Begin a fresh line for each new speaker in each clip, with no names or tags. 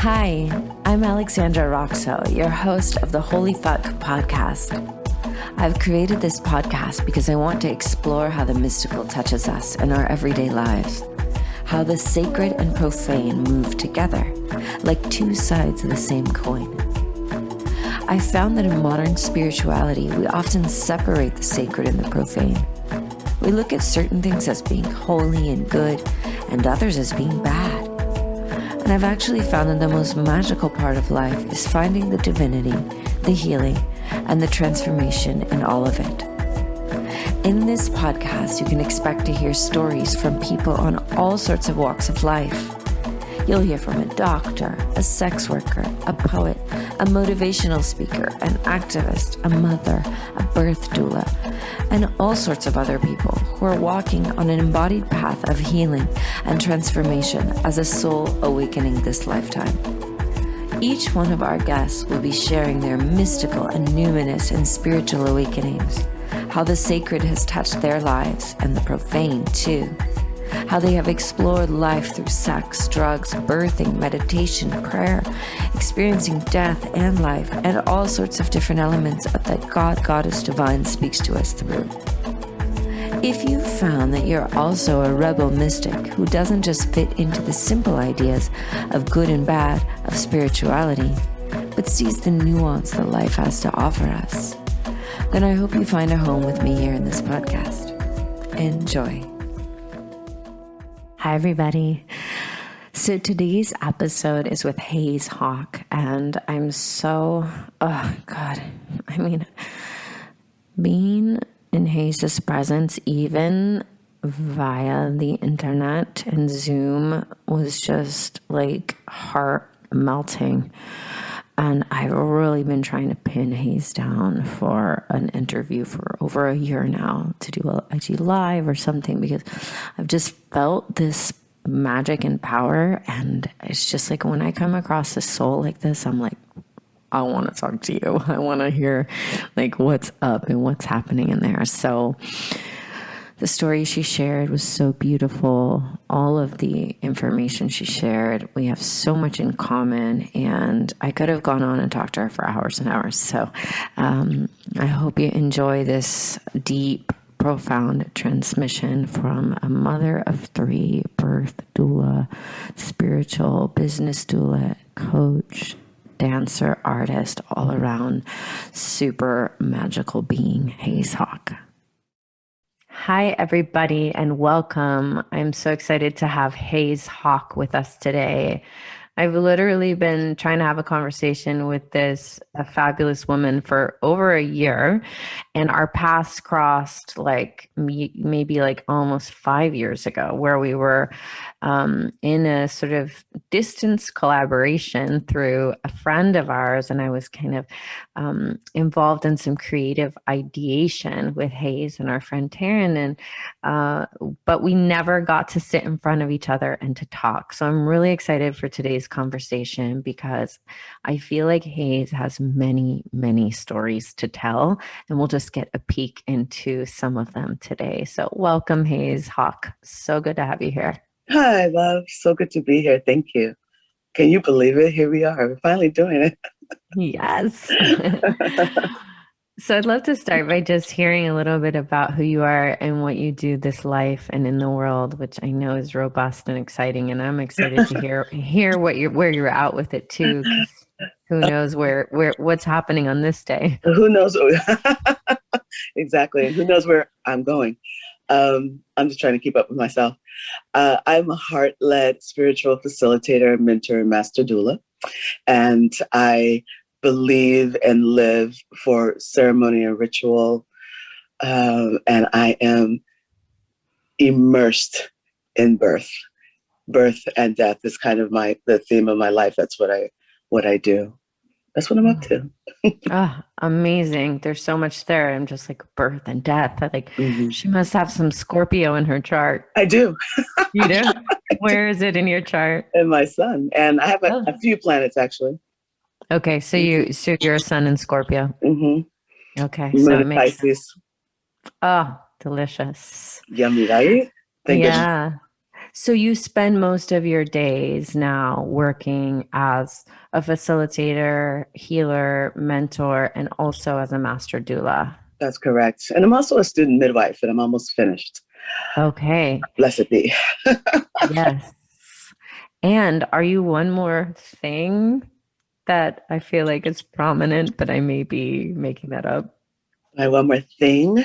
Hi, I'm Alexandra Roxo, your host of the Holy Fuck podcast. I've created this podcast because I want to explore how the mystical touches us in our everyday lives, how the sacred and profane move together like two sides of the same coin. I found that in modern spirituality, we often separate the sacred and the profane. We look at certain things as being holy and good, and others as being bad. And I've actually found that the most magical part of life is finding the divinity, the healing, and the transformation in all of it. In this podcast, you can expect to hear stories from people on all sorts of walks of life. You'll hear from a doctor, a sex worker, a poet, a motivational speaker, an activist, a mother, a birth doula, and all sorts of other people who are walking on an embodied path of healing and transformation as a soul awakening this lifetime. Each one of our guests will be sharing their mystical and numinous and spiritual awakenings, how the sacred has touched their lives and the profane too, how they have explored life through sex, drugs, birthing, meditation, prayer, experiencing death and life, and all sorts of different elements that God, Goddess, Divine speaks to us through. If you found that you're also a rebel mystic who doesn't just fit into the simple ideas of good and bad of spirituality, but sees the nuance that life has to offer us, then I hope you find a home with me here in this podcast. Enjoy. Hi, everybody. So today's episode is with Haize Hawke, and I'm being in Haize's presence, even via the internet and Zoom, was just like heart melting. And I've really been trying to pin Haize down for an interview for over a year now to do a IG live or something, because I've just felt this magic and power. And it's just like when I come across a soul like this, I'm like, I want to talk to you. I want to hear like what's up and what's happening in there. So the story she shared was so beautiful. All of the information she shared, we have so much in common, and I could have gone on and talked to her for hours and hours. So I hope you enjoy this deep, profound transmission from a mother of three, birth doula, spiritual business doula, coach, dancer, artist, all around super magical being, Haize Hawke. Hi, everybody, and welcome. I'm so excited to have Haize Hawke with us today. I've literally been trying to have a conversation with this fabulous woman for over a year, and our paths crossed like maybe like almost 5 years ago, where we were in a sort of distance collaboration through a friend of ours, and I was kind of involved in some creative ideation with Haize and our friend Taryn, but we never got to sit in front of each other and to talk. So I'm really excited for today's conversation, because I feel like Haize has many, many stories to tell, and we'll just get a peek into some of them today. So welcome, Haize Hawke. So good to have you here.
Hi, love. So good to be here. Thank you. Can you believe it? Here we are. We're finally doing it.
Yes. So I'd love to start by just hearing a little bit about who you are and what you do this life and in the world, which I know is robust and exciting. And I'm excited to hear where you're at with it too. 'Cause who knows what's happening on this day?
Who knows? Exactly. Who knows where I'm going? I'm just trying to keep up with myself. I'm a heart-led spiritual facilitator, mentor, and master doula. And I believe and live for ceremony and ritual. And I am immersed in birth. Birth and death is kind of the theme of my life. That's what I do. That's what I'm up to.
Amazing. There's so much there. I'm just like birth and death. She must have some Scorpio in her chart.
I do.
You do? Where is it in your chart?
In my sun. And I have a few planets actually.
Okay. So you're a sun in Scorpio.
Mm-hmm.
Okay.
Moon
So it makes
Pisces.
Oh, delicious.
Yummy, right?
Yeah. So you spend most of your days now working as a facilitator, healer, mentor, and also as a master doula.
That's correct. And I'm also a student midwife, and I'm almost finished.
Okay.
Blessed be.
Yes. And are you one more thing that I feel like is prominent, but I may be making that up?
My one more thing.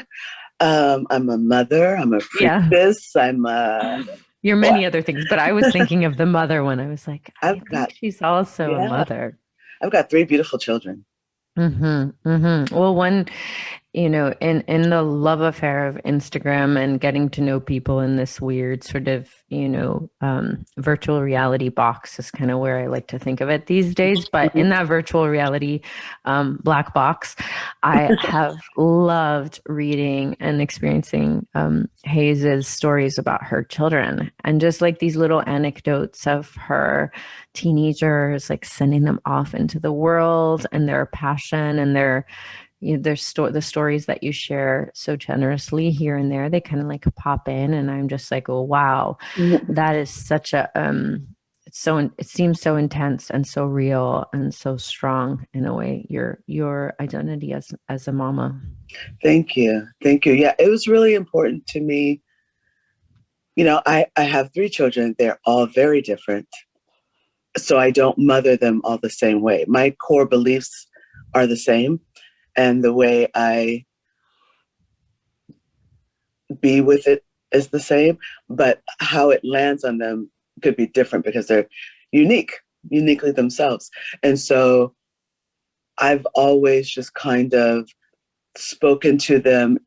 I'm a mother. I'm a
Yeah.
priestess. I'm a
You're
what?
many other things, but I was thinking of the mother one. I was like, I
I've
think
got
she's also a
yeah.
mother.
I've got 3 beautiful children.
Well, one, in the love affair of Instagram and getting to know people in this weird sort of, virtual reality box is kind of where I like to think of it these days. But in that virtual reality black box, I have loved reading and experiencing Haize's stories about her children and just like these little anecdotes of her teenagers, like sending them off into the world and their passion and the stories that you share so generously here and there. They kind of like pop in, and I'm just like, oh wow, that is such a it seems so intense and so real and so strong in a way. Your identity as a mama.
Thank you. Thank you. Yeah, it was really important to me. I have 3 children. They're all very different. So I don't mother them all the same way. My core beliefs are the same, and the way I be with it is the same, but how it lands on them could be different because they're uniquely themselves. And so I've always just kind of spoken to them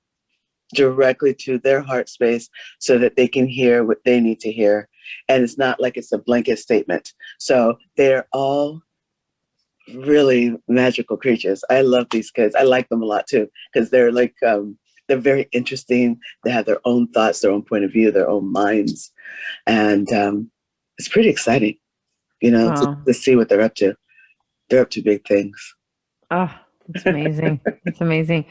directly to their heart space so that they can hear what they need to hear. And it's not like it's a blanket statement. So they're all really magical creatures. I love these kids. I like them a lot too, because they're very interesting. They have their own thoughts, their own point of view, their own minds. And it's pretty exciting,
Wow.
to see what they're up to. They're up to big things.
Oh, it's amazing. It's amazing.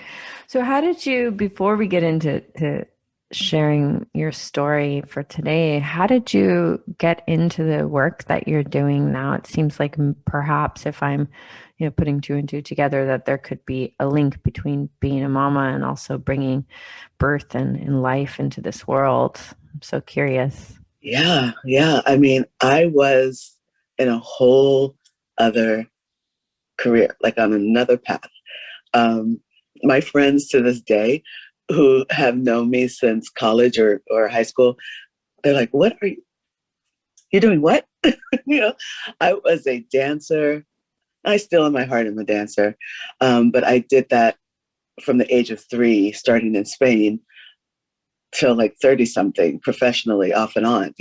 So how did you, before we get into sharing your story for today, how did you get into the work that you're doing now? It seems like perhaps if I'm, putting two and two together, that there could be a link between being a mama and also bringing birth and life into this world. I'm so curious.
Yeah, yeah. I mean, I was in a whole other career, like on another path. Um, my friends to this day who have known me since college or high school, they're like, what are you? You're doing what? you know, I was a dancer. I still in my heart am a dancer. But I did that from the age of 3, starting in Spain till like 30 something professionally off and on.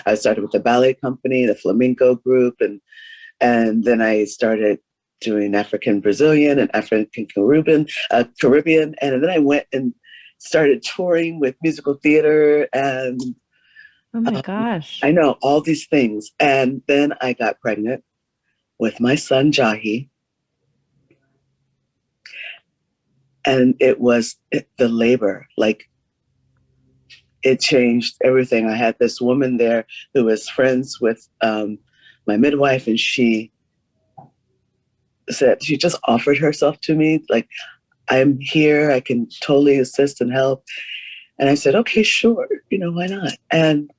I started with the ballet company, the flamenco group, and then I started doing African Brazilian and African Caribbean. And then I went and started touring with musical theater and
Oh my gosh.
I know all these things. And then I got pregnant with my son, Jahi. And it was the labor, like it changed everything. I had this woman there who was friends with my midwife, and she just offered herself to me, like, I'm here, I can totally assist and help. And I said, okay, sure, why not? And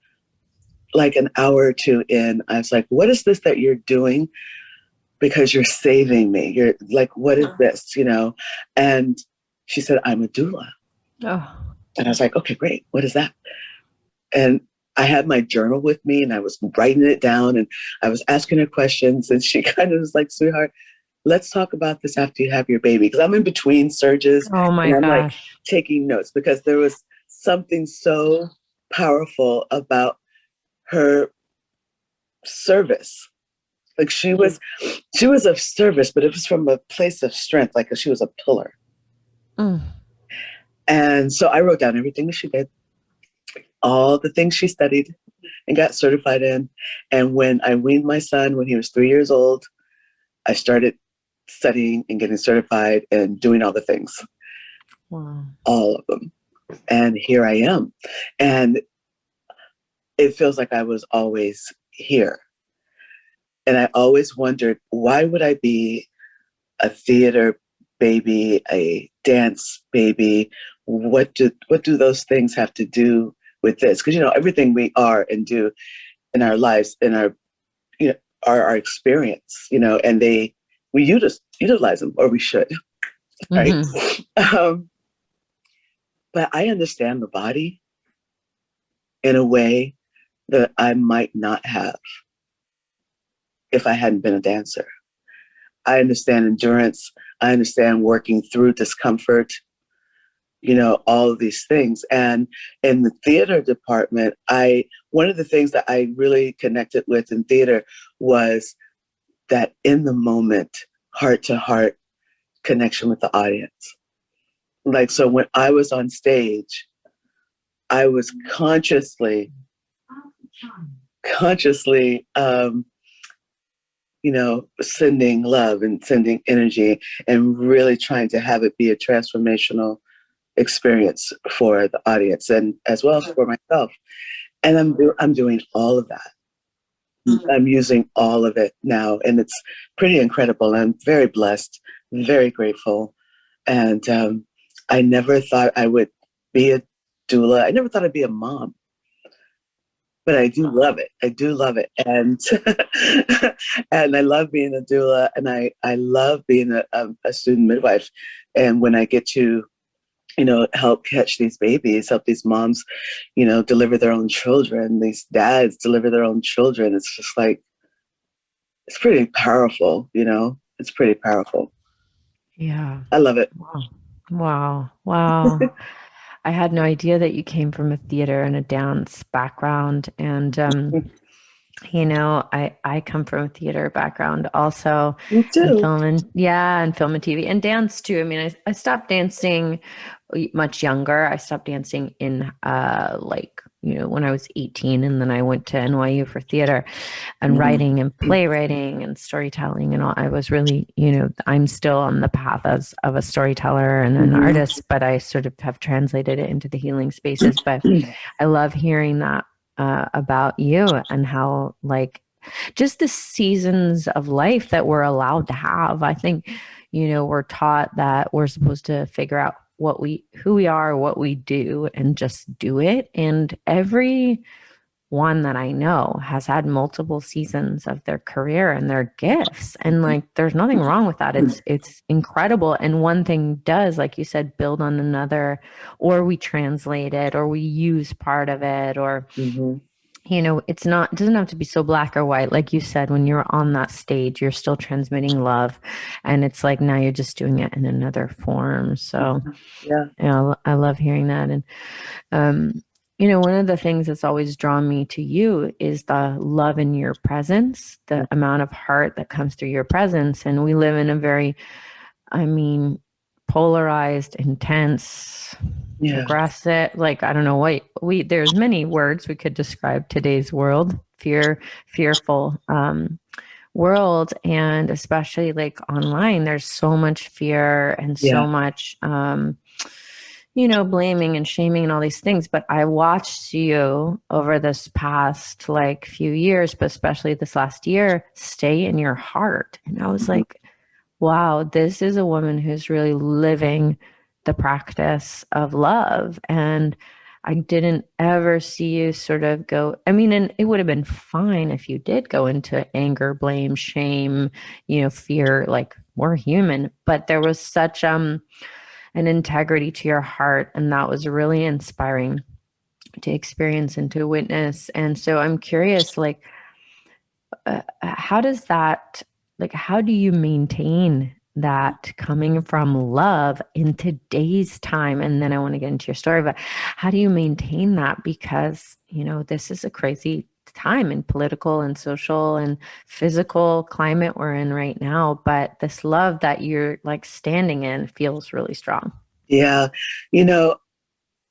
like an hour or two in, I was like, what is this that you're doing? Because you're saving me. You're like, what is this? And she said, I'm a doula.
Oh,
And I was like, okay, great. What is that? And I had my journal with me and I was writing it down and I was asking her questions. And she kind of was like, sweetheart, let's talk about this after you have your baby. Because I'm in between surges
oh my
and I'm like
gosh.
taking notes because there was something so powerful about her service. Like she was of service, but it was from a place of strength, like she was a pillar.
Mm.
And so I wrote down everything that she did, all the things she studied and got certified in. And when I weaned my son, when he was 3 years old, I started studying and getting certified and doing all the things.
Wow.
All of them. And here I am. And it feels like I was always here. And I always wondered, why would I be a theater baby, a dance baby? What do those things have to do with this? Because, everything we are and do in our lives, in our, are our experience, and we utilize them, or we should, right? But I understand the body in a way that I might not have if I hadn't been a dancer. I understand. I understand working through discomfort, all of these things. And in the theater department, one of the things that I really connected with in theater was that in the moment, heart to heart connection with the audience. Like, so when I was on stage, I was consciously, sending love and sending energy and really trying to have it be a transformational experience for the audience and as well as for myself. And I'm doing all of that. I'm using all of it now, and it's pretty incredible. I'm very blessed, very grateful. And I never thought I would be a doula. I never thought I'd be a mom. But I do love it. I do love it. And and I love being a doula, and I love being a student midwife. And when I get to, help catch these babies, help these moms, deliver their own children, these dads deliver their own children, it's just like, it's pretty powerful, it's pretty powerful.
Yeah.
I love it.
Wow. I had no idea that you came from a theater and a dance background. And, I come from a theater background also.
Me too.
And film and TV and dance too. I mean, I stopped dancing much younger. I stopped dancing in when I was 18, and then I went to NYU for theater and writing and playwriting and storytelling and all. I was really, I'm still on the path of a storyteller and an artist, but I sort of have translated it into the healing spaces. But I love hearing that about you and how, like, just the seasons of life that we're allowed to have. I think, we're taught that we're supposed to figure out who we are, what we do, and just do it. And every one that I know has had multiple seasons of their career and their gifts. And like, there's nothing wrong with that. It's incredible. And one thing does, like you said, build on another, or we translate it, or we use part of it, or, it doesn't have to be so black or white. Like you said, when you're on that stage, you're still transmitting love, and it's like, now you're just doing it in another form. So I love hearing that. And, one of the things that's always drawn me to you is the love in your presence, the amount of heart that comes through your presence. And we live in a very, polarized, intense, aggressive, like, I don't know what there's many words we could describe today's world, fearful world. And especially like online, there's so much fear and so much, blaming and shaming and all these things. But I watched you over this past few years, but especially this last year, stay in your heart. And I was like, wow, this is a woman who's really living the practice of love. And I didn't ever see you sort of go, and it would have been fine if you did go into anger, blame, shame, fear, like, we're human. But there was such an integrity to your heart. And that was really inspiring to experience and to witness. And so I'm curious, how do you maintain that coming from love in today's time? And then I want to get into your story, but how do you maintain that? Because, this is a crazy time in political and social and physical climate we're in right now. But this love that you're standing in feels really strong.
Yeah.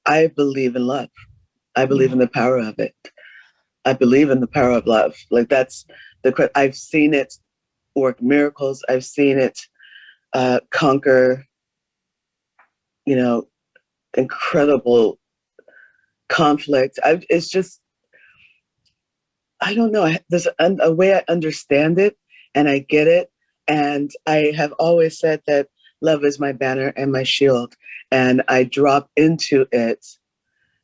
I believe in love. I believe in the power of it. I believe in the power of love. Like, I've seen it work miracles. I've seen it conquer, incredible conflict. I don't know. There's a way I understand it and I get it. And I have always said that love is my banner and my shield. And I drop into it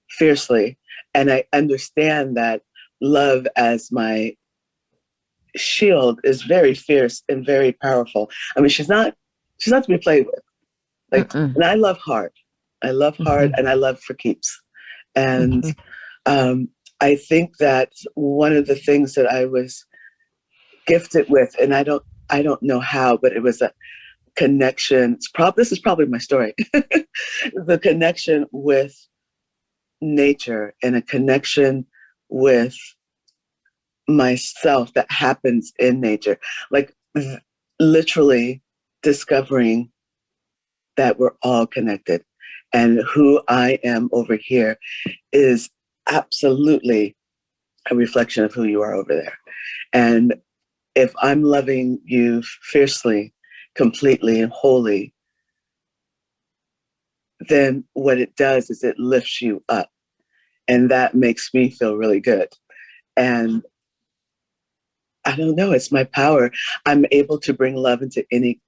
fiercely. And I understand that love as my shield is very fierce and very powerful. I mean, she's not to be played with. Like, and I love hard. I love hard and I love for keeps. And I think that one of the things that I was gifted with, and I don't know how, but it was a connection. This is probably my story. The connection with nature and a connection with myself that happens in nature. Like literally discovering that we're all connected and who I am over here is absolutely a reflection of who you are over there. And if I'm loving you fiercely, completely, and wholly, then what it does is it lifts you up. And that makes me feel really good. And I don't know, it's my power. I'm able to bring love into any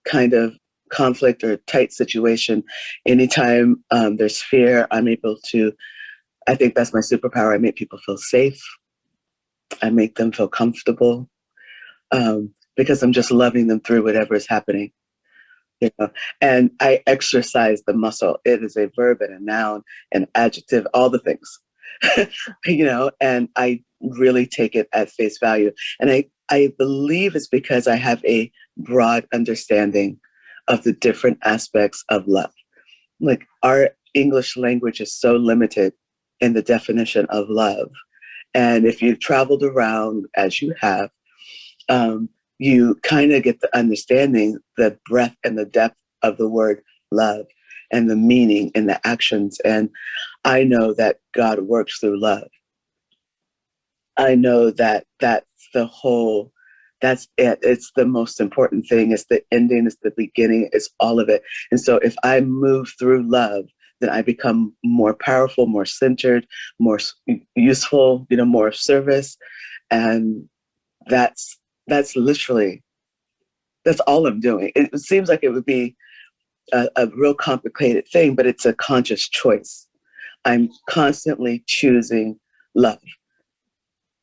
kind of conflict or tight situation. Anytime there's fear, I'm able to, I think that's my superpower. I make people feel safe. I make them feel comfortable because I'm just loving them through whatever is happening. You know? And I exercise the muscle. It is a verb and a noun, an adjective, all the things. You know, and I really take it at face value. And I believe it's because I have a broad understanding of the different aspects of love. Like our English language is so limited in the definition of love. And if you've traveled around as you have, you kind of get the understanding, the breadth and the depth of the word love and the meaning and the actions. And I know that God works through love. I know that that's it. It's the most important thing. It's the ending, it's the beginning, it's all of it. And so if I move through love, then I become more powerful, more centered, more useful, you know, more of service. And that's literally, that's all I'm doing. It seems like it would be a real complicated thing, but it's a conscious choice. I'm constantly choosing love.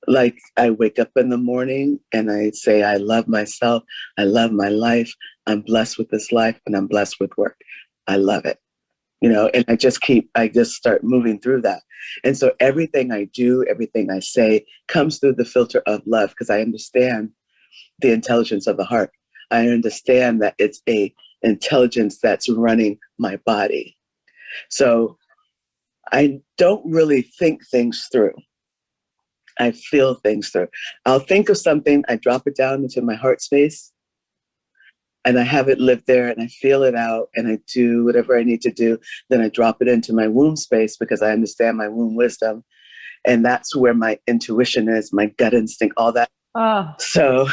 Like I wake up in the morning and I say, I love myself. I love my life. I'm blessed with this life and I'm blessed with work. I love it. You know, and I just start moving through that. And so everything I do, everything I say comes through the filter of love because I understand the intelligence of the heart. I understand that it's a intelligence that's running my body. So I don't really think things through. I feel things through. I'll think of something, I drop it down into my heart space, and I have it live there, and I feel it out, and I do whatever I need to do. Then I drop it into my womb space because I understand my womb wisdom. And that's where my intuition is, my gut instinct, all that. Oh. So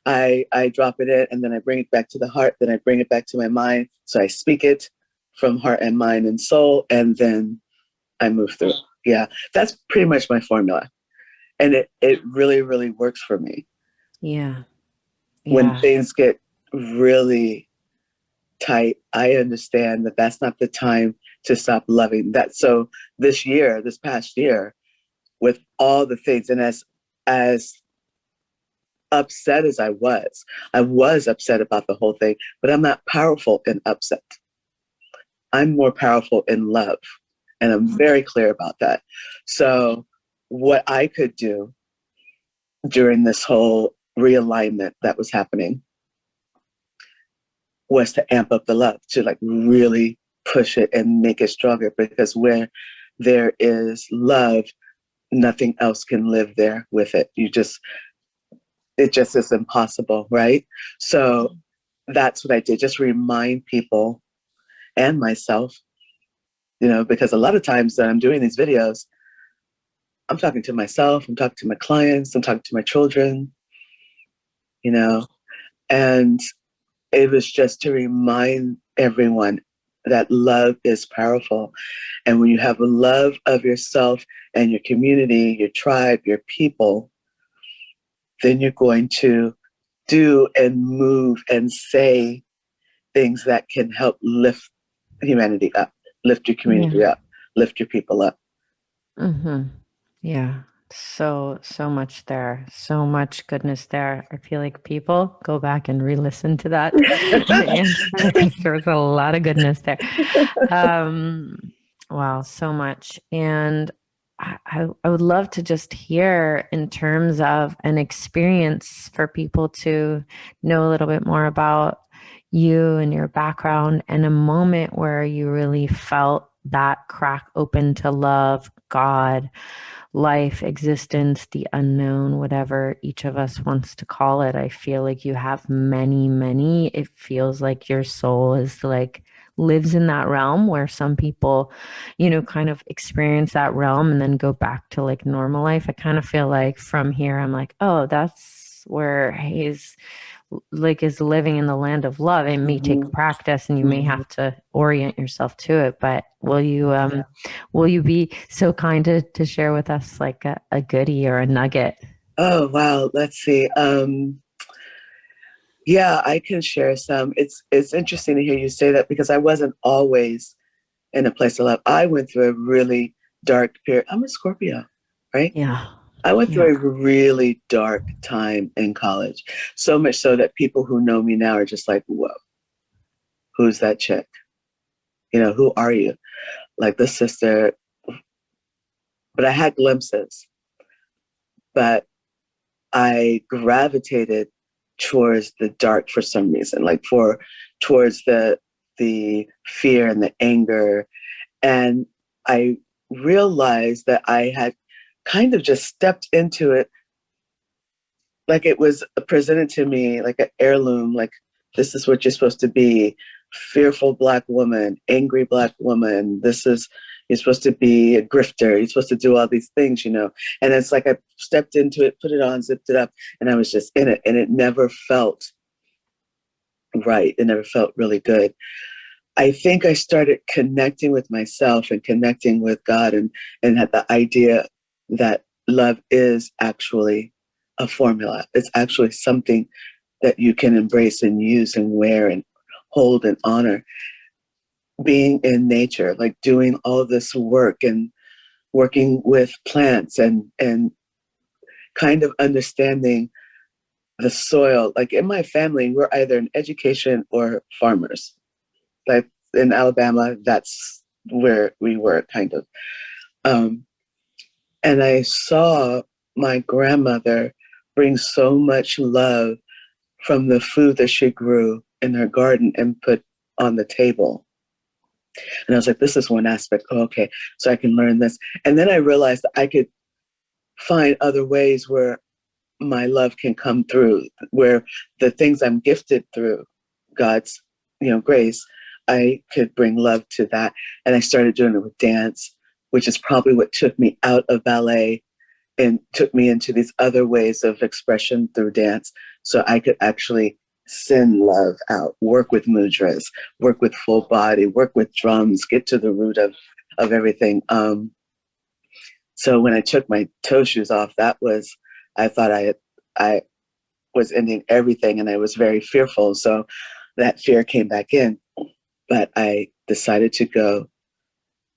I drop it in, and then I bring it back to the heart, then I bring it back to my mind. So I speak it from heart and mind and soul, and then I move through. Yeah, that's pretty much my formula. And it really, really works for me.
Yeah.
When things get really tight, I understand that that's not the time to stop loving. That so this past year, with all the things, and as upset as I was upset about the whole thing, but I'm not powerful in upset. I'm more powerful in love. And I'm very clear about that. So what I could do during this whole realignment that was happening was to amp up the love, to like really push it and make it stronger, because where there is love, nothing else can live there with it. It just is impossible, right? So that's what I did, just remind people and myself, you know, because a lot of times that I'm doing these videos, I'm talking to myself, I'm talking to my clients, I'm talking to my children, you know, and it was just to remind everyone that love is powerful. And when you have a love of yourself and your community, your tribe, your people, then you're going to do and move and say things that can help lift humanity up, lift your community up, lift your people up.
Mm-hmm. Yeah. So much there. So much goodness there. I feel like people go back and re-listen to that answer because there was a lot of goodness there. Wow, so much. And I would love to just hear in terms of an experience for people to know a little bit more about you and your background and a moment where you really felt that crack open to love, God, life, existence, the unknown, whatever each of us wants to call it. I feel like you have many. It feels like your soul is like lives in that realm where some people, kind of experience that realm and then go back to like normal life. I kind of feel like from here, I'm like, oh, that's where he's like is living in the land of love. It may take practice and you may have to orient yourself to it, but will you be so kind to share with us like a goodie or a nugget?
Oh, wow. Let's see. Yeah, I can share some. It's interesting to hear you say that because I wasn't always in a place of love. I went through a really dark period. I'm a Scorpio, right?
Yeah.
I went through a really dark time in college. So much so that people who know me now are just like, whoa, who's that chick? Who are you? Like this sister. But I had glimpses. But I gravitated towards the dark for some reason, like towards the fear and the anger. And I realized that I had kind of just stepped into it like it was presented to me like an heirloom, like this is what you're supposed to be, fearful Black woman, angry Black woman. You're supposed to be a grifter. You're supposed to do all these things, And it's like I stepped into it, put it on, zipped it up, and I was just in it. And it never felt right. It never felt really good. I think I started connecting with myself and connecting with God and had the idea that love is actually a formula. It's actually something that you can embrace and use and wear and hold and honor. Being in nature, like doing all this work and working with plants and kind of understanding the soil. Like in my family, we're either in education or farmers. Like in Alabama, that's where we were kind of. And I saw my grandmother bring so much love from the food that she grew in her garden and put on the table. And I was like, this is one aspect. Oh, okay, so I can learn this. And then I realized that I could find other ways where my love can come through, where the things I'm gifted through God's, grace, I could bring love to that. And I started doing it with dance, which is probably what took me out of ballet and took me into these other ways of expression through dance. So I could actually send love out, work with mudras, work with full body, work with drums, get to the root of everything. So when I took my toe shoes off, I thought I was ending everything and I was very fearful. So that fear came back in, but I decided to go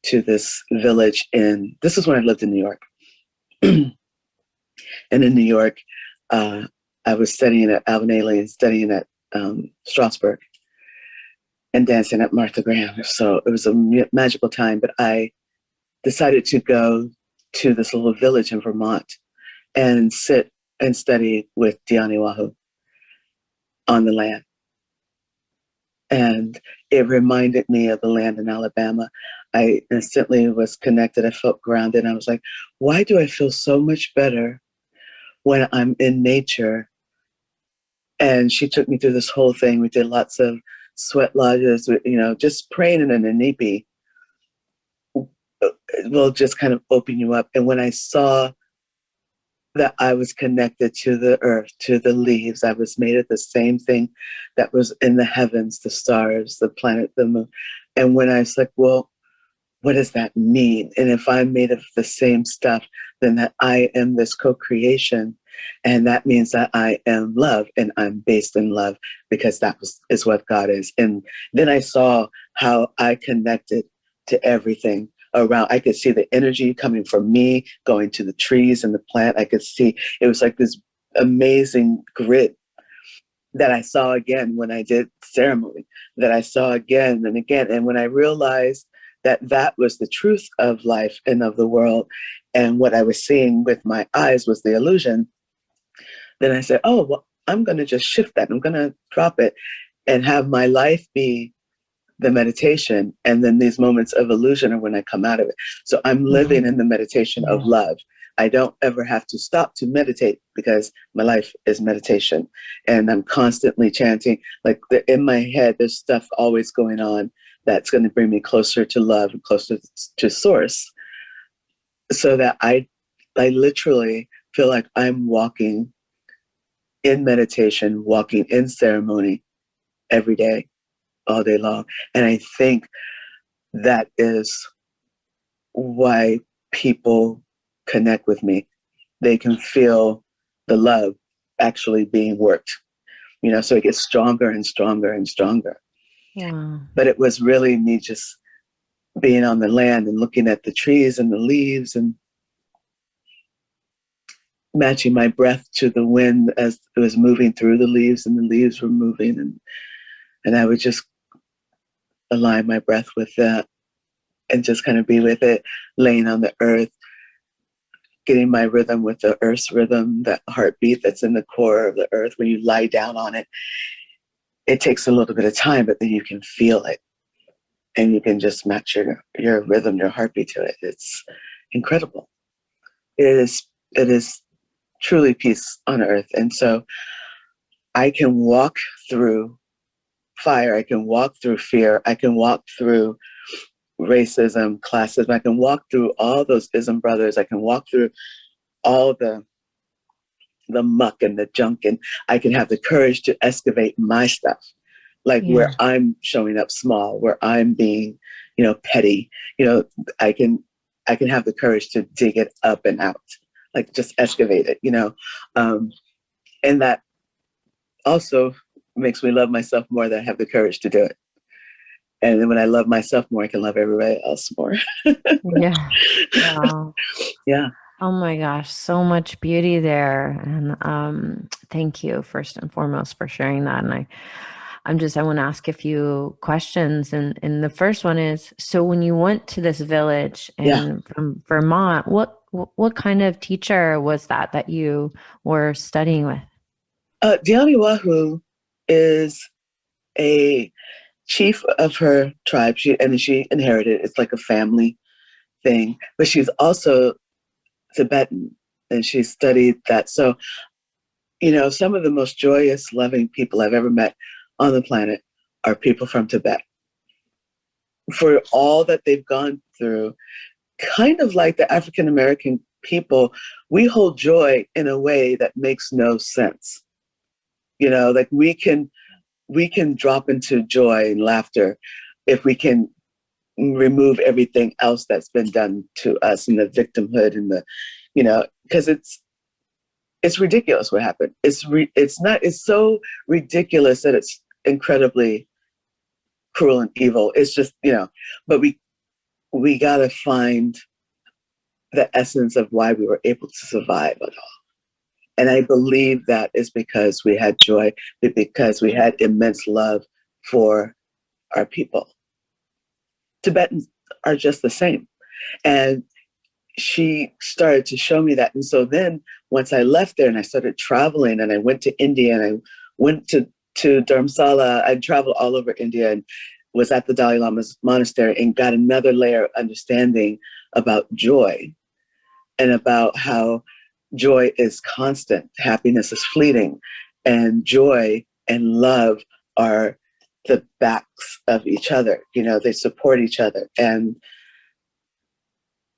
to this village this is when I lived in New York. And in New York, I was studying at Alvin Ailey and studying at Strasbourg and dancing at Martha Graham. So it was a magical time, but I decided to go to this little village in Vermont and sit and study with Diani Wahu on the land. And it reminded me of the land in Alabama. I instantly was connected. I felt grounded. I was like, why do I feel so much better when I'm in nature? And she took me through this whole thing. We did lots of sweat lodges, just praying in an inipi will just kind of open you up. And when I saw that I was connected to the earth, to the leaves, I was made of the same thing that was in the heavens, the stars, the planet, the moon. And when I was like, well, what does that mean? And if I'm made of the same stuff, then that I am this co-creation. And that means that I am love and I'm based in love because is what God is. And then I saw how I connected to everything around. I could see the energy coming from me, going to the trees and the plant. I could see it was like this amazing grid that I saw again when I did ceremony, that I saw again and again. And when I realized that that was the truth of life and of the world, and what I was seeing with my eyes was the illusion, then I said, oh, well, I'm going to just shift that. I'm going to drop it and have my life be the meditation. And then these moments of illusion are when I come out of it. So I'm living in the meditation of love. I don't ever have to stop to meditate because my life is meditation. And I'm constantly chanting, like in my head, there's stuff always going on that's going to bring me closer to love and closer to source. So that I literally feel like I'm walking in meditation, walking in ceremony every day, all day long. And I think that is why people connect with me. They can feel the love actually being worked, so it gets stronger and stronger and stronger.
Wow.
But it was really me just being on the land and looking at the trees and the leaves and matching my breath to the wind as it was moving through the leaves, and the leaves were moving, and I would just align my breath with that and just kind of be with it, laying on the earth, getting my rhythm with the earth's rhythm, that heartbeat that's in the core of the earth. When you lie down on it, it takes a little bit of time, but then you can feel it and you can just match your rhythm, your heartbeat to it. It's incredible. It is truly peace on earth. And so I can walk through fire. I can walk through fear. I can walk through racism, classism. I can walk through all those ism brothers. I can walk through all the muck and the junk, and I can have the courage to excavate my stuff, like where I'm showing up small, where I'm being, petty. I can have the courage to dig it up and out, like just excavate it, and that also makes me love myself more, that I have the courage to do it. And then when I love myself more, I can love everybody else more.
Yeah. Wow.
Yeah.
Oh my gosh, so much beauty there. And thank you first and foremost for sharing that. And I want to ask a few questions. And the first one is, so when you went to this village from Vermont, what kind of teacher was that you were studying with?
Diani Wahu is a chief of her tribe. She inherited, it's like a family thing, but she's also Tibetan, and she studied that. So, some of the most joyous, loving people I've ever met on the planet are people from Tibet. For all that they've gone through, kind of like the African American people, we hold joy in a way that makes no sense. Like we can drop into joy and laughter if we can remove everything else that's been done to us, and the victimhood and the, because it's ridiculous what happened. It's so ridiculous that it's incredibly cruel and evil. It's just, but we got to find the essence of why we were able to survive it all. And I believe that is because we had joy, because we had immense love for our people. Tibetans are just the same. And she started to show me that. And so then once I left there and I started traveling, and I went to India, and I went to Dharamsala, I traveled all over India and was at the Dalai Lama's monastery, and got another layer of understanding about joy, and about how joy is constant, happiness is fleeting, and joy and love are the backs of each other. They support each other. And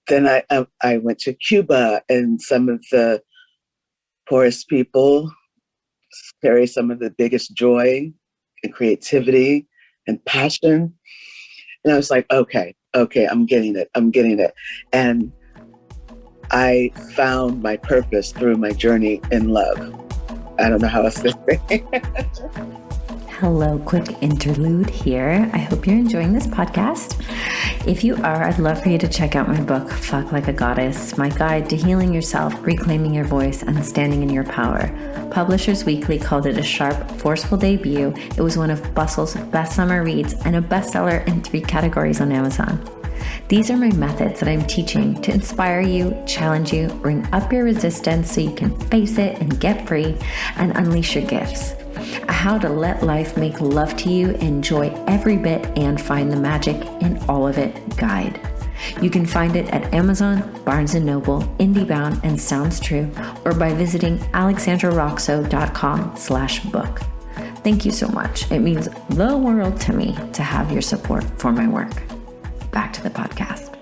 then I went to Cuba, and some of the poorest people carry some of the biggest joy and creativity and passion. And I was like, okay, Okay, I'm getting it. I'm getting it. And I found my purpose through my journey in love. I don't know how else to say.
Hello, quick interlude here. I hope you're enjoying this podcast. If you are, I'd love for you to check out my book, Fuck Like a Goddess, my guide to healing yourself, reclaiming your voice, and standing in your power. Publishers Weekly called it a sharp, forceful debut. It was one of Bustle's best summer reads and a bestseller in 3 categories on Amazon. These are my methods that I'm teaching to inspire you, challenge you, bring up your resistance so you can face it and get free and unleash your gifts. A how to let life make love to you, enjoy every bit, and find the magic in all of it guide. You can find it at Amazon, Barnes & Noble, IndieBound, and Sounds True, or by visiting alexandraroxo.com/book. Thank you so much. It means the world to me to have your support for my work. Back to the podcast.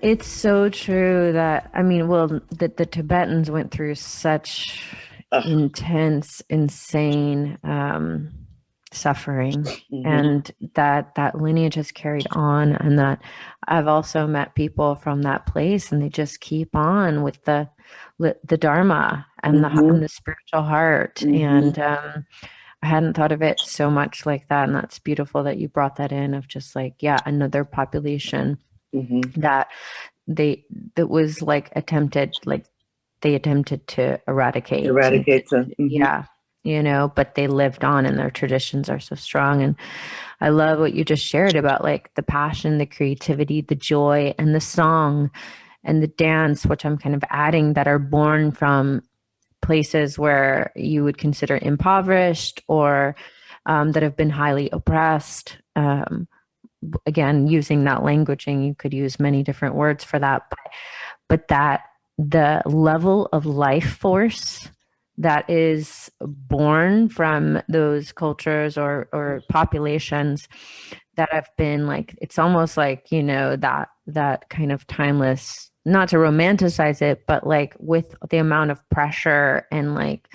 It's so true that, the Tibetans went through such intense, insane suffering, and that lineage has carried on, and that I've also met people from that place, and they just keep on with the Dharma and the spiritual heart. And I hadn't thought of it so much like that. And that's beautiful that you brought that in, of just like, another population that was like they attempted to eradicate them. Yeah. But they lived on, and their traditions are so strong. And I love what you just shared about like the passion, the creativity, the joy, and the song and the dance, which I'm kind of adding, that are born from places where you would consider impoverished, or that have been highly oppressed. Again, using that languaging, you could use many different words for that, but that the level of life force that is born from those cultures or populations that have been like, it's almost like, that kind of timeless, not to romanticize it, but like with the amount of pressure and like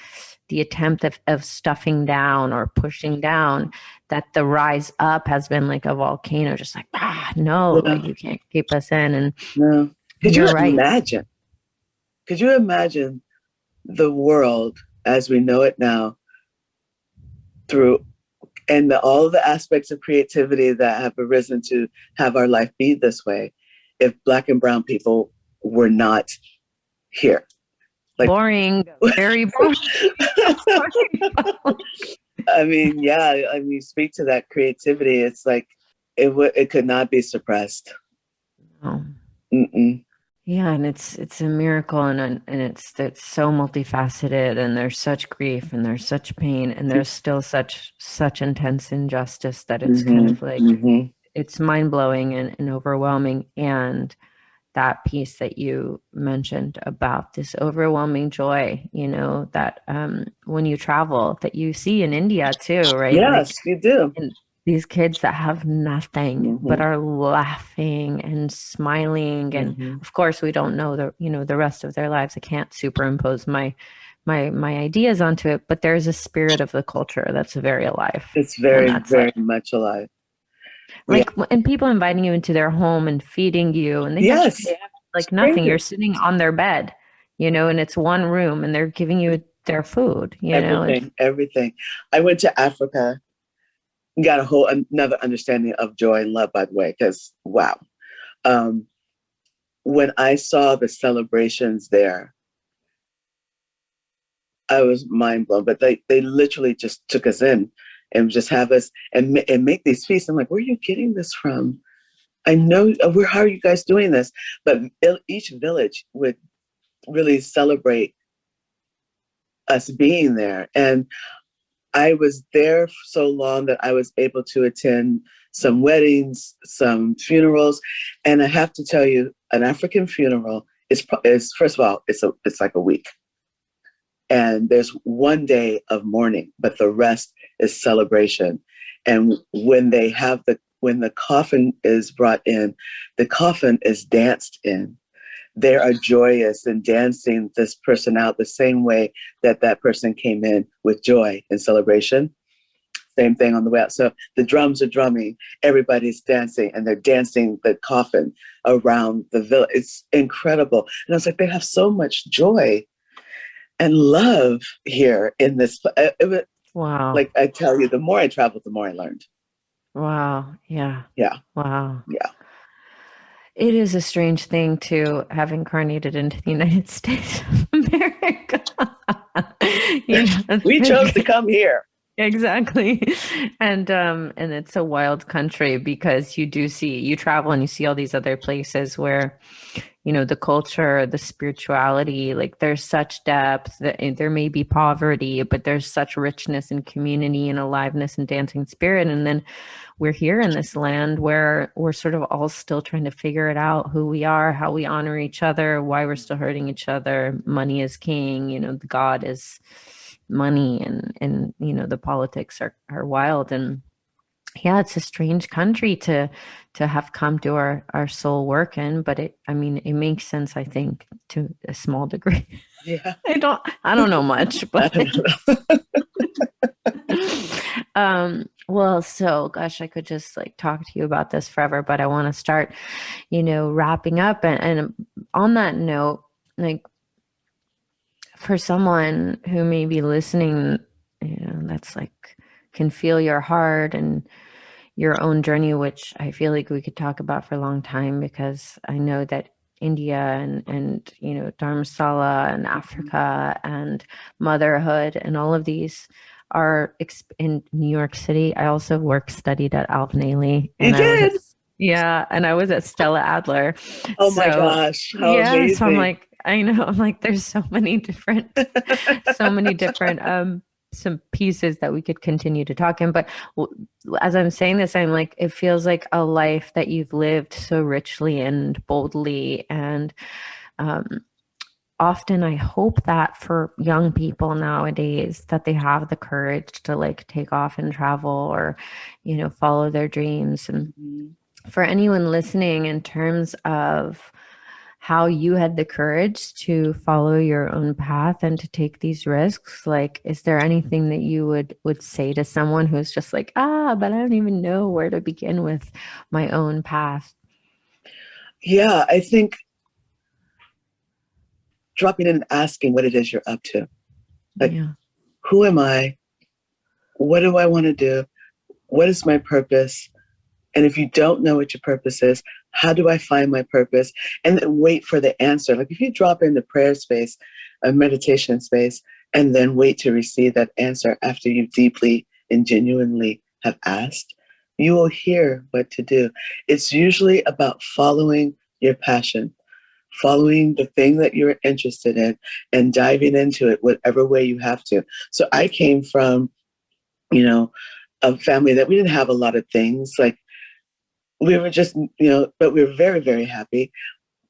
the attempt of stuffing down or pushing down, that the rise up has been like a volcano, just like, like you can't keep us in. And
no. Could you imagine? Could you imagine the world as we know it now, through all the aspects of creativity that have arisen to have our life be this way, if Black and brown people were not here? Like, boring, very boring. Speak to that creativity. It's like it could not be suppressed.
No. Yeah, and it's a miracle, and it's so multifaceted, and there's such grief, and there's such pain, and there's still such intense injustice that it's kind of like it's mind-blowing and overwhelming. And that piece that you mentioned about this overwhelming joy, that when you travel, that you see in India too, right?
Yes, you do.
And these kids that have nothing but are laughing and smiling, and of course we don't know the rest of their lives. I can't superimpose my ideas onto it, but there's a spirit of the culture that's very alive.
It's very much alive.
And people inviting you into their home and feeding you, and they have like nothing. You're sitting on their bed, and it's one room, and they're giving you their food.
Everything. I went to Africa, got another understanding of joy and love, by the way, because wow. When I saw the celebrations there, I was mind blown. But they literally just took us in and just have us and make these feasts. I'm like, where are you getting this from? I know, how are you guys doing this? But each village would really celebrate us being there. And I was there so long that I was able to attend some weddings, some funerals. And I have to tell you, an African funeral is first of all, it's like a week. And there's one day of mourning, but the rest is celebration. And when the coffin is brought in, the coffin is danced in. They are joyous and dancing this person out the same way that person came in with joy and celebration. same thing on the way out. So the drums are drumming, everybody's dancing, and they're dancing the coffin around the village. It's incredible. And I was like, they have so much joy and love here in this.
Wow.
Like I tell you, the more I traveled, the more I learned.
Wow. Yeah.
Yeah.
Wow.
Yeah.
It is a strange thing to have incarnated into the United States of America.
We chose to come here.
Exactly. And it's a wild country because you travel and you see all these other places where, the culture, the spirituality, like there's such depth that there may be poverty, but there's such richness and community and aliveness and dancing spirit. And then we're here in this land where we're sort of all still trying to figure it out, who we are, how we honor each other, why we're still hurting each other. Money is king, the God is money, and the politics are wild. And yeah, it's a strange country to have come to our soul work in, but it makes sense, I think, to a small degree.
Yeah.
I don't know much, but well, so gosh, I could just like talk to you about this forever, but I want to start, wrapping up. And on that note, like for someone who may be listening, that's like can feel your heart and your own journey, which I feel like we could talk about for a long time, because I know that India and Dharamsala and Africa and motherhood and all of these are in New York City. I also studied at Alvin Ailey.
You did?
And I was at Stella Adler.
Oh my gosh. How amazing.
So I'm like, there's so many different some pieces that we could continue to talk in. But as I'm saying this, I'm like, it feels like a life that you've lived so richly and boldly. And often I hope that for young people nowadays, that they have the courage to like take off and travel or, follow their dreams. And for anyone listening, in terms of how you had the courage to follow your own path and to take these risks, like, is there anything that you would say to someone who's just like, but I don't even know where to begin with my own path?
Yeah, I think dropping in and asking what it is you're up to. Like, who am I? What do I want to do? What is my purpose? And if you don't know what your purpose is, how do I find my purpose? And then wait for the answer. Like if you drop in the prayer space, a meditation space, and then wait to receive that answer after you deeply and genuinely have asked, you will hear what to do. It's usually about following your passion, following the thing that you're interested in and diving into it whatever way you have to. So I came from, a family that we didn't have a lot of things. Like we were just, but we were very, very happy.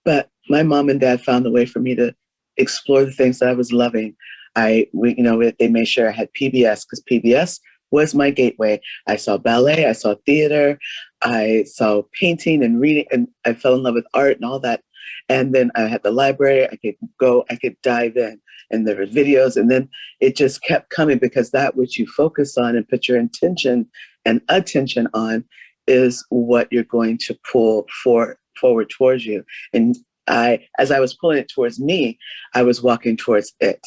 But my mom and dad found a way for me to explore the things that I was loving. They made sure I had PBS because PBS was my gateway. I saw ballet, I saw theater, I saw painting and reading, and I fell in love with art and all that. And then I had the library, I could dive in, and there were videos, and then it just kept coming because that which you focus on and put your intention and attention on is what you're going to pull forward towards you. And as I was pulling it towards me, I was walking towards it.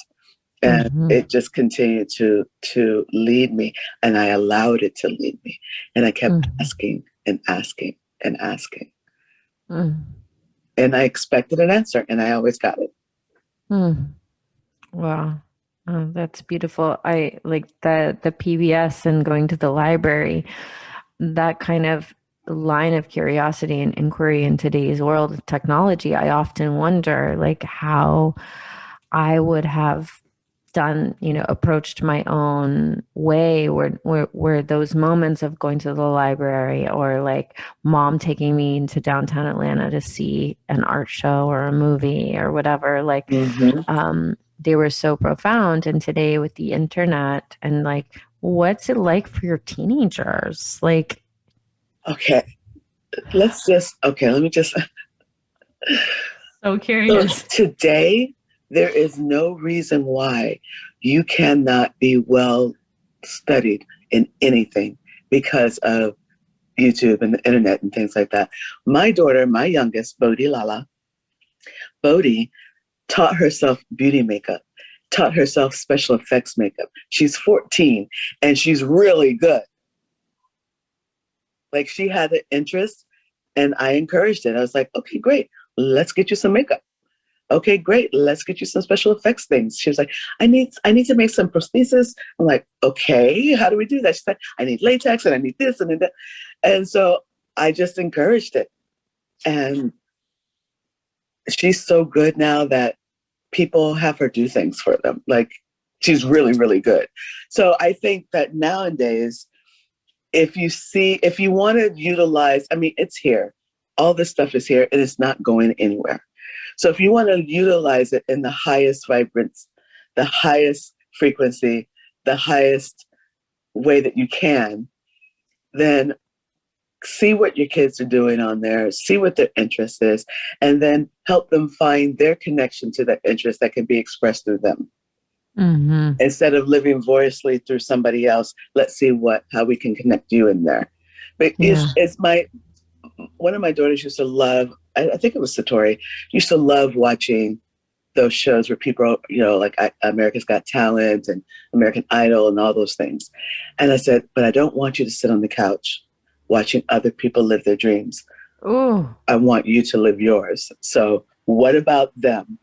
And it just continued to lead me, and I allowed it to lead me. And I kept asking and asking and asking. And I expected an answer, and I always got it.
Wow. Oh, that's beautiful. I like the PBS and going to the library, that kind of line of curiosity and inquiry in today's world of technology. I often wonder like how I would have done, approached my own way where those moments of going to the library or like mom taking me into downtown Atlanta to see an art show or a movie or whatever, like, they were so profound. And today with the internet and like, what's it like for your teenagers? Like,
let me just.
So curious.
So today, there is no reason why you cannot be well studied in anything because of YouTube and the internet and things like that. My daughter, my youngest, Bodhi taught herself beauty makeup, taught herself special effects makeup. She's 14 and she's really good. Like, she had an interest and I encouraged it. I was like, okay, great. Let's get you some makeup. Okay, great. Let's get you some special effects things. She was like, I need to make some prosthesis. I'm like, okay, how do we do that? She said, I need latex and I need this and that. And so I just encouraged it. And she's so good now that people have her do things for them. Like, she's really, really good. So I think that nowadays, if you want to utilize, I mean, it's here. All this stuff is here and it's not going anywhere. So if you want to utilize it in the highest vibrance, the highest frequency, the highest way that you can, then see what your kids are doing on there, see what their interest is, and then help them find their connection to that interest that can be expressed through them. Mm-hmm. Instead of living voicelessly through somebody else, let's see how we can connect you in there. But one of my daughters used to love, I think it was Satori, used to love watching those shows where people, like America's Got Talent and American Idol and all those things. And I said, but I don't want you to sit on the couch watching other people live their dreams. Ooh. I want you to live yours. So what about them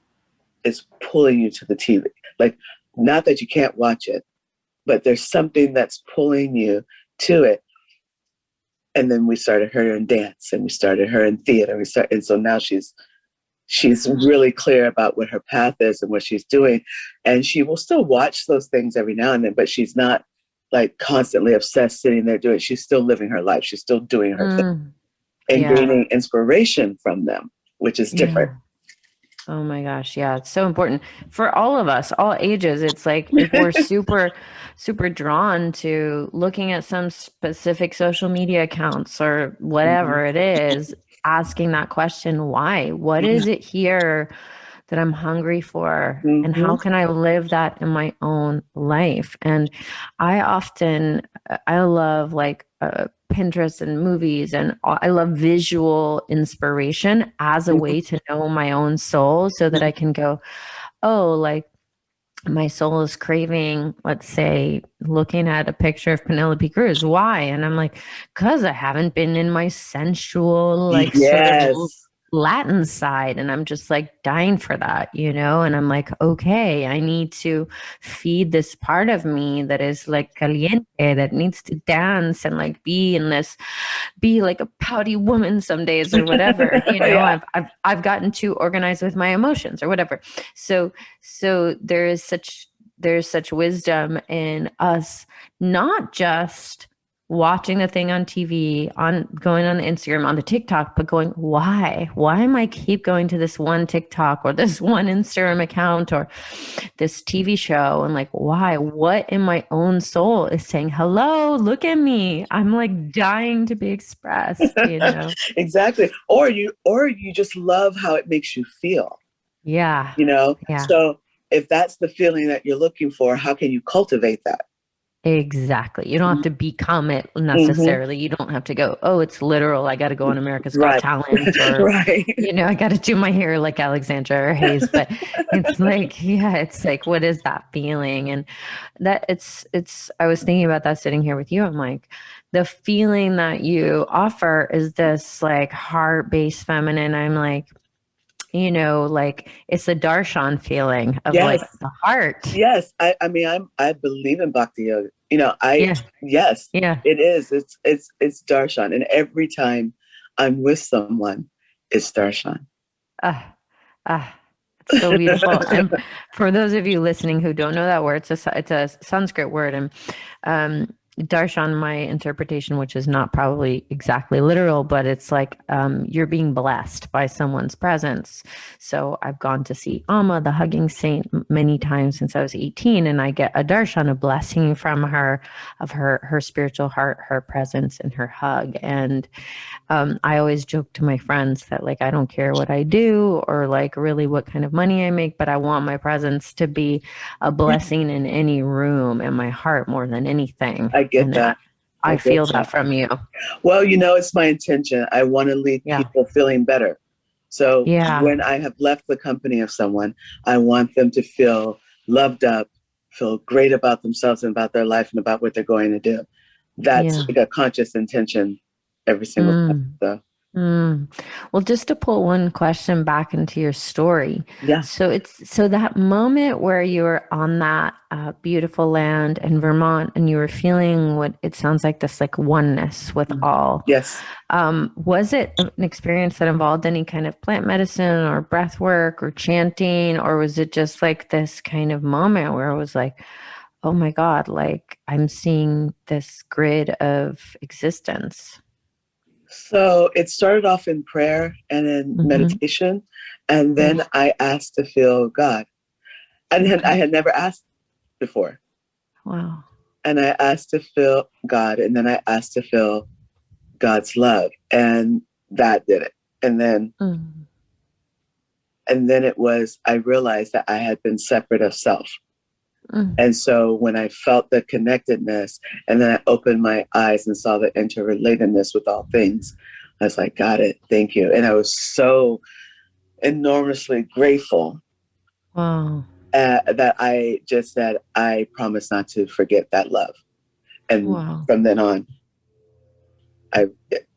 is pulling you to the TV? Like, not that you can't watch it, but there's something that's pulling you to it. And then we started her in dance and we started her in theater. And so now she's really clear about what her path is and what she's doing. And she will still watch those things every now and then, but she's not like constantly obsessed sitting there doing it. She's still living her life. She's still doing her thing and gaining inspiration from them, which is different.
Oh my gosh. Yeah. It's so important for all of us, all ages. It's like, if we're super, super drawn to looking at some specific social media accounts or whatever it is, asking that question, why? What is it here that I'm hungry for? And how can I live that in my own life? And I love like Pinterest and movies, and I love visual inspiration as a way to know my own soul, so that I can go, oh, like my soul is craving, let's say, looking at a picture of Penelope Cruz. Why? And I'm like, because I haven't been in my sensual, like sort of Latin side, and I'm just like dying for that, and I'm like, okay, I need to feed this part of me that is like caliente, that needs to dance and like be like a pouty woman some days or whatever. I've gotten too organized with my emotions or whatever. So there's such wisdom in us, not just watching the thing on TV, going on the Instagram, on the TikTok, but going, why am I keep going to this one TikTok or this one Instagram account or this TV show? And like, why? What in my own soul is saying, hello, look at me. I'm like dying to be expressed,
Exactly. Or you just love how it makes you feel.
Yeah.
Yeah. So if that's the feeling that you're looking for, how can you cultivate that?
Exactly. You don't have to become it necessarily. You don't have to go, oh, it's literal. I got to go on America's Got Talent, or, I got to do my hair like Alexandra or Haize. But it's like, it's like, what is that feeling? And that I was thinking about that sitting here with you. I'm like, the feeling that you offer is this like heart-based feminine. I'm like, like it's a darshan feeling of like the heart.
Yes. I mean, I believe in Bhakti Yoga. Yes, it is. It's darshan. And every time I'm with someone, it's darshan.
It's so beautiful. And for those of you listening who don't know that word, it's a Sanskrit word. And darshan, my interpretation, which is not probably exactly literal, but it's like you're being blessed by someone's presence. So I've gone to see Amma, the hugging saint, many times since I was 18, and I get a darshan, a blessing from her, of her spiritual heart, her presence, and her hug. And I always joke to my friends that like, I don't care what I do or like really what kind of money I make, but I want my presence to be a blessing in any room, and my heart more than anything.
I get that.
I feel that from you.
Well, it's my intention. I want to leave people feeling better. So when I have left the company of someone, I want them to feel loved up, feel great about themselves and about their life and about what they're going to do. That's like a conscious intention every single time. So.
Well, just to pull one question back into your story.
Yeah.
So that moment where you were on that beautiful land in Vermont and you were feeling what it sounds like, this like oneness with all.
Yes.
Was it an experience that involved any kind of plant medicine or breath work or chanting, or was it just like this kind of moment where it was like, oh my God, like I'm seeing this grid of existence?
So it started off in prayer and in meditation. And then I asked to feel God. And I had never asked before.
Wow.
And I asked to feel God. And then I asked to feel God's love. And that did it. And then I realized that I had been separate of self. And so when I felt the connectedness and then I opened my eyes and saw the interrelatedness with all things, I was like, got it. Thank you. And I was so enormously grateful that I just said, I promise not to forget that love. And from then on, I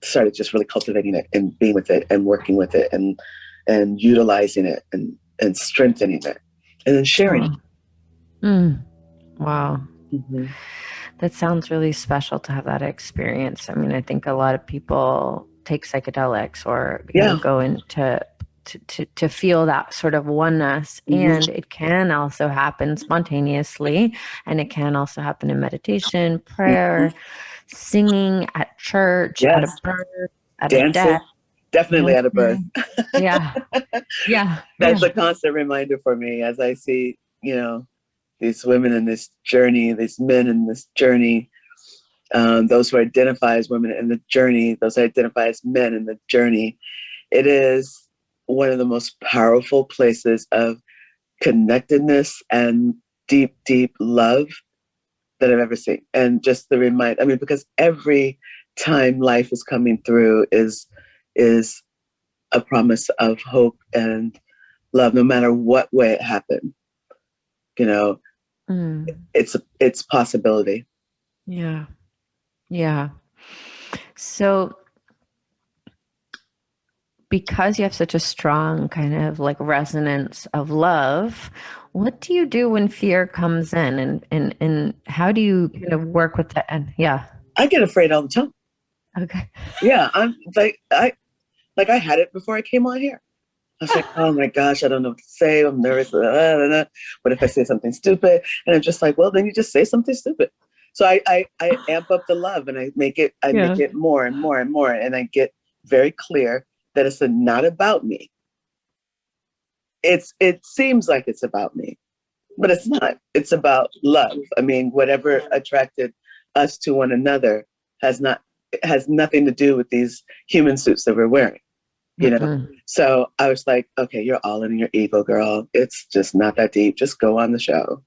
started just really cultivating it and being with it and working with it and utilizing it and strengthening it and then sharing it.
Wow. That sounds really special to have that experience. I mean, I think a lot of people take psychedelics or go into to feel that sort of oneness, and it can also happen spontaneously, and it can also happen in meditation, prayer, singing at church, at a birth, at a death.
Definitely at a birth.
Yeah.
That's a constant reminder for me as I see, these women in this journey, these men in this journey, those who identify as women in the journey, those who identify as men in the journey. It is one of the most powerful places of connectedness and deep, deep love that I've ever seen. And just the reminder, because every time life is coming through is a promise of hope and love, no matter what way it happened. It's possibility.
Yeah. So because you have such a strong kind of like resonance of love, what do you do when fear comes in, and how do you kind of work with that? And
I get afraid all the time.
Okay.
Yeah. I'm like, I had it before I came on here. I was like, oh my gosh, I don't know what to say. I'm nervous. What if I say something stupid? And I'm just like, well, then you just say something stupid. So I amp up the love and I make it more and more and more. And I get very clear that it's not about me. It seems like it's about me, but it's not. It's about love. Whatever attracted us to one another has nothing to do with these human suits that we're wearing. So I was like, okay, you're all in your ego, girl. It's just not that deep. Just go on the show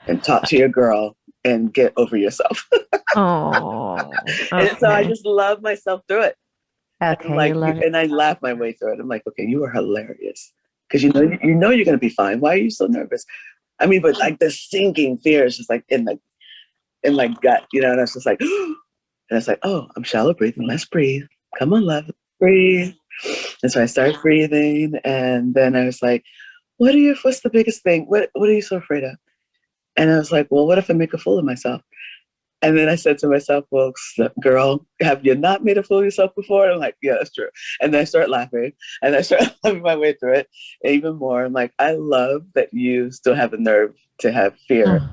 and talk to your girl and get over yourself. And so I just love myself through it.
Okay,
and I laugh my way through it. I'm like, okay, you are hilarious because you know you're gonna be fine. Why are you so nervous? But like the sinking fear is just like in my gut, and I was just like, and it's like, oh, I'm shallow breathing. Let's breathe. Come on, love, breathe. And so I started breathing, and then I was like, what's the biggest thing? What are you so afraid of? And I was like, well, what if I make a fool of myself? And then I said to myself, well, girl, have you not made a fool of yourself before? And I'm like, yeah, that's true. And then I start laughing, and I start laughing my way through it even more. I'm like, I love that you still have the nerve to have fear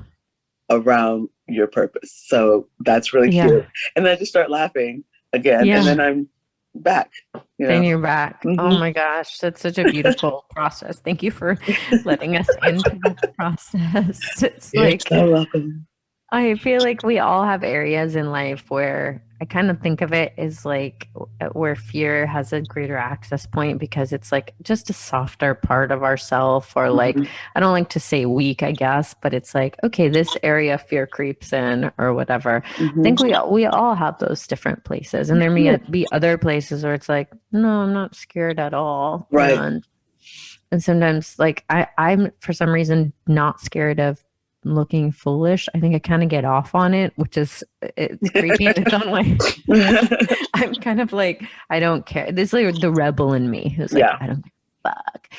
around your purpose. So that's really cute. And then I just start laughing again, and then I'm back.
Then you're back. Oh my gosh, that's such a beautiful process. Thank you for letting us into the process. It's
You're so welcome.
I feel like we all have areas in life where I kind of think of it as like where fear has a greater access point because it's like just a softer part of ourself, or like, I don't like to say weak, I guess, but it's like, okay, this area fear creeps in or whatever. I think we all have those different places, and there may be other places where it's like, no, I'm not scared at all.
Right.
And sometimes like I'm for some reason not scared of looking foolish. I think I kind of get off on it, which is, it's creepy in its own way. I'm kind of like, I don't care. This is like the rebel in me who's like, I don't give a fuck.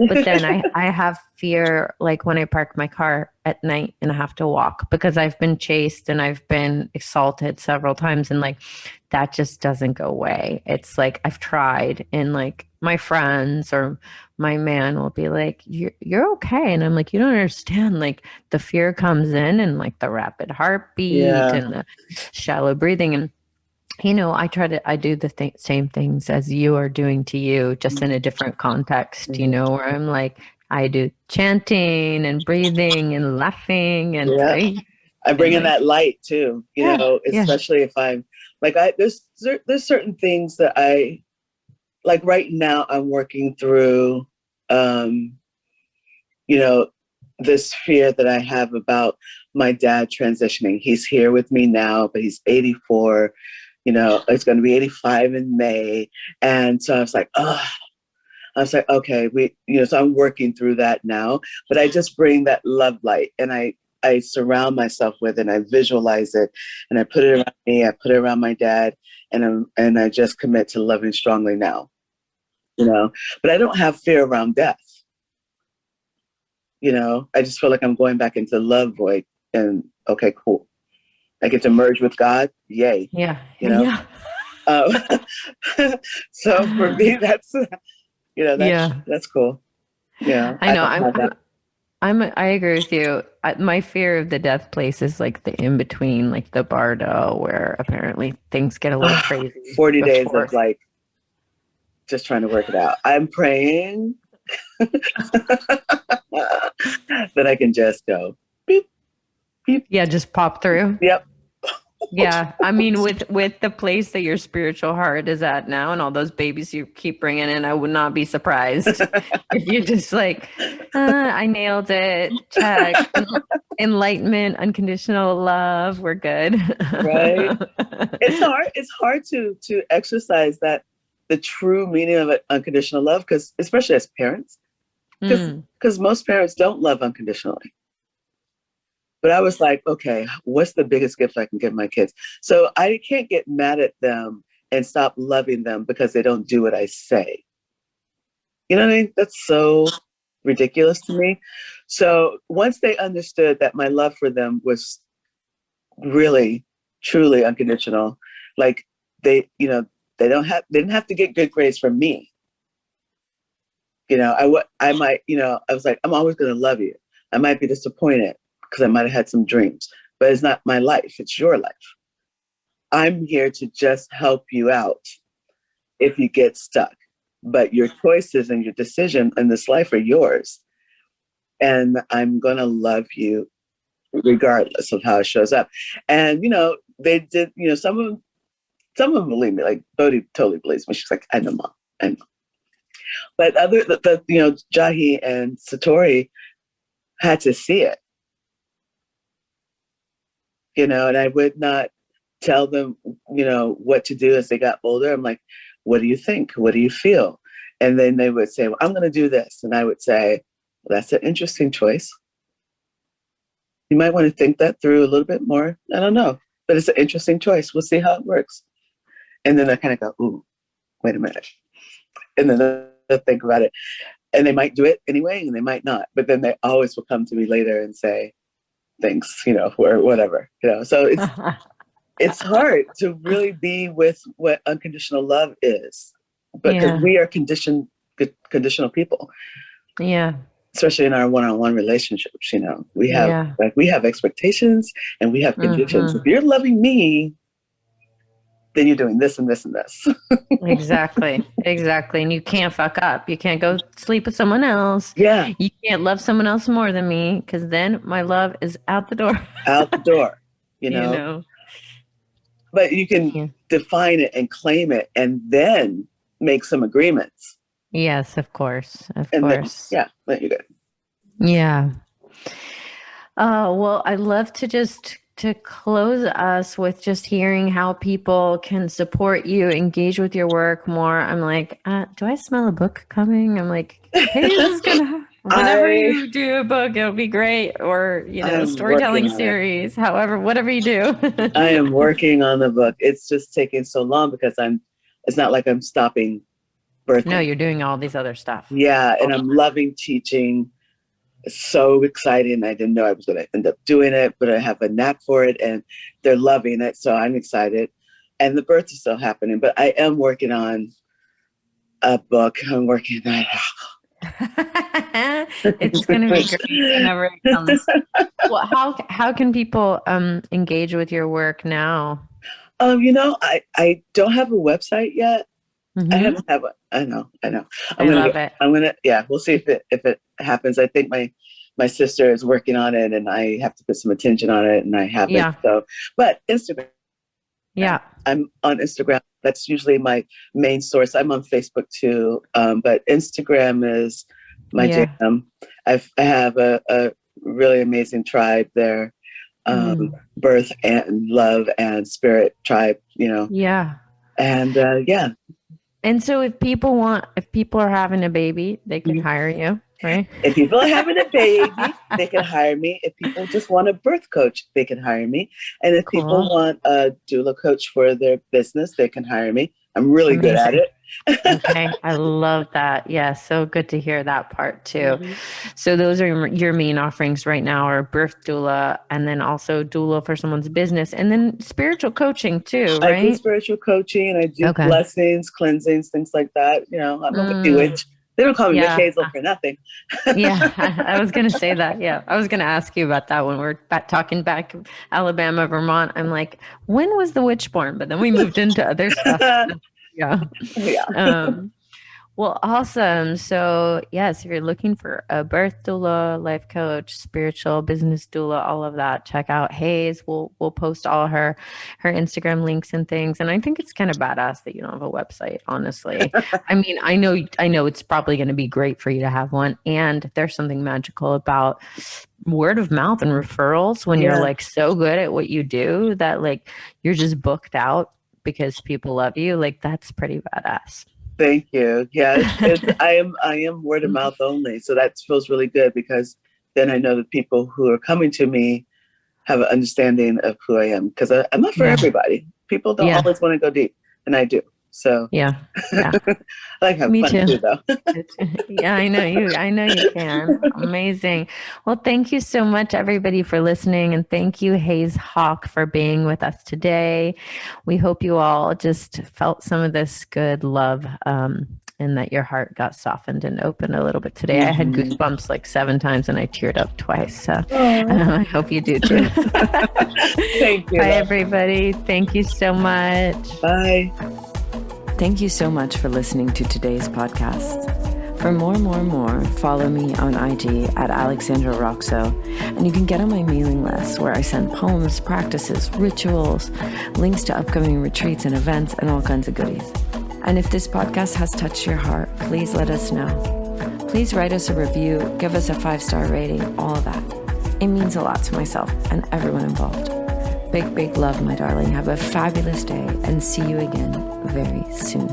But then I have fear, like when I park my car at night and I have to walk because I've been chased and I've been assaulted several times, and like that just doesn't go away. It's like I've tried, and like my friends or my man will be like, you're okay. And I'm like, you don't understand. Like the fear comes in, and like the rapid heartbeat and the shallow breathing. And, you know, I do the same things as you are doing to you, just in a different context, you know, where I'm like, I do chanting and breathing and laughing and praying.
I bring in that light too, you know, especially if I'm like, there's certain things that I, like right now I'm working through, you know, this fear that I have about my dad transitioning. He's here with me now, but he's 84, you know, it's going to be 85 in May. And so I was like, okay, so I'm working through that now, but I just bring that love light, and I surround myself with it, and I visualize it, and I put it around me, I put it around my dad, and I just commit to loving strongly now. You know, but I don't have fear around death. You know, I just feel like I'm going back into love void, and okay, cool. I get to merge with God. Yay.
Yeah.
You know? So for me, that's, you know, that's cool. Yeah.
I know. I agree with you. My fear of the death place is like the in between, like the Bardo, where apparently things get a little crazy.
40 days of like, just trying to work it out. I'm praying that I can just go beep, beep.
Yeah, just pop through.
Yep.
Yeah, I mean, with the place that your spiritual heart is at now, and all those babies you keep bringing in, I would not be surprised if you're just like, I nailed it. Check. Enlightenment, unconditional love. We're good.
Right. It's hard to exercise that. The true meaning of unconditional love, because especially as parents, because most parents don't love unconditionally. But I was like, okay, what's the biggest gift I can give my kids? So I can't get mad at them and stop loving them because they don't do what I say. You know what I mean? That's so ridiculous to me. So once they understood that my love for them was really, truly unconditional, like they, you know, they didn't have to get good grades from me. You know, I might, you know, I was like, I'm always going to love you. I might be disappointed because I might have had some dreams, but it's not my life. It's your life. I'm here to just help you out if you get stuck. But your choices and your decision in this life are yours. And I'm going to love you regardless of how it shows up. And, you know, they did, you know, some of them believe me, like Bodhi totally believes me. She's like, I know, Mom, I know. But you know, Jahi and Satori had to see it. You know, and I would not tell them, you know, what to do as they got older. I'm like, what do you think? What do you feel? And then they would say, well, I'm going to do this. And I would say, well, that's an interesting choice. You might want to think that through a little bit more. I don't know, but it's an interesting choice. We'll see how it works. And then I kind of go, ooh, wait a minute. And then they'll think about it. And they might do it anyway, and they might not. But then they always will come to me later and say, thanks, you know, or whatever, you know. So it's hard to really be with what unconditional love is. But because we are conditional people.
Yeah.
Especially in our one-on-one relationships, you know. We have expectations and we have conditions. If you're loving me, then you're doing this and this and this.
Exactly. And you can't fuck up. You can't go sleep with someone else.
Yeah.
You can't love someone else more than me, because then my love is out the door.
Out the door, you know. But you can define it and claim it and then make some agreements.
Yes, of course. Of
and
course.
Then you're good.
Yeah. Well, I'd love to close us with just hearing how people can support you, engage with your work more. I'm like, do I smell a book coming? I'm like, hey, this is gonna whenever you do a book, it'll be great. Or, a storytelling series, however, whatever you do.
I am working on the book. It's just taking so long because it's not like I'm stopping birthing.
No, you're doing all these other stuff.
Yeah. And I'm loving teaching. It's so exciting. I didn't know I was going to end up doing it, but I have a knack for it and they're loving it. So I'm excited. And the birth is still happening, but I am working on a book. I'm working on
It's going to be great whenever it comes. Well, how can people engage with your work now?
I don't have a website yet. Mm-hmm. I haven't have one. I know.
I love it.
I'm gonna. Yeah, we'll see if it happens. I think my sister is working on it, and I have to put some attention on it, and I haven't. Yeah. So, but Instagram.
Yeah,
I'm on Instagram. That's usually my main source. I'm on Facebook too, but Instagram is my jam. I have a really amazing tribe there. Birth and love and spirit tribe.
Yeah.
And yeah.
And so if people are having a baby, they can hire you, right?
If people are having a baby, they can hire me. If people just want a birth coach, they can hire me. And if people want a doula coach for their business, they can hire me. I'm really good at it.
Okay. I love that. Yeah. So good to hear that part too. Mm-hmm. So those are your main offerings right now are birth doula and then also doula for someone's business and then spiritual coaching too, right?
I do spiritual coaching and I do blessings, cleansings, things like that. I'm a witch. They don't call me Witch Hazel for nothing.
Yeah, I was going to say that. Yeah, I was going to ask you about that when we're talking back Alabama, Vermont. I'm like, when was the witch born? But then we moved into other stuff. Yeah. Well, awesome. So yes, if you're looking for a birth doula, life coach, spiritual business doula, all of that, check out Haize. We'll post all her Instagram links and things. And I think it's kind of badass that you don't have a website, honestly. I mean, I know it's probably going to be great for you to have one. And there's something magical about word of mouth and referrals when you're like so good at what you do that like you're just booked out because people love you. Like that's pretty badass.
Thank you. Yeah, I am word of mouth only. So that feels really good because then I know that people who are coming to me have an understanding of who I am because I'm not for everybody. People don't always want to go deep and I do. So
yeah.
I like having fun too, though.
Yeah, I know you can. Amazing. Well, thank you so much, everybody, for listening, and thank you, Haize Hawke, for being with us today. We hope you all just felt some of this good love, and that your heart got softened and opened a little bit today. I had goosebumps like 7 times, and I teared up twice. So I hope you do too.
Thank you.
Bye, everybody. Thank you so much.
Bye.
Thank you so much for listening to today's podcast. For more, follow me on IG at Alexandra Roxo, and you can get on my mailing list where I send poems, practices, rituals, links to upcoming retreats and events, and all kinds of goodies. And if this podcast has touched your heart, please let us know. Please write us a review, give us a 5-star rating, all of that. It means a lot to myself and everyone involved. Big love, my darling. Have a fabulous day and see you again very soon.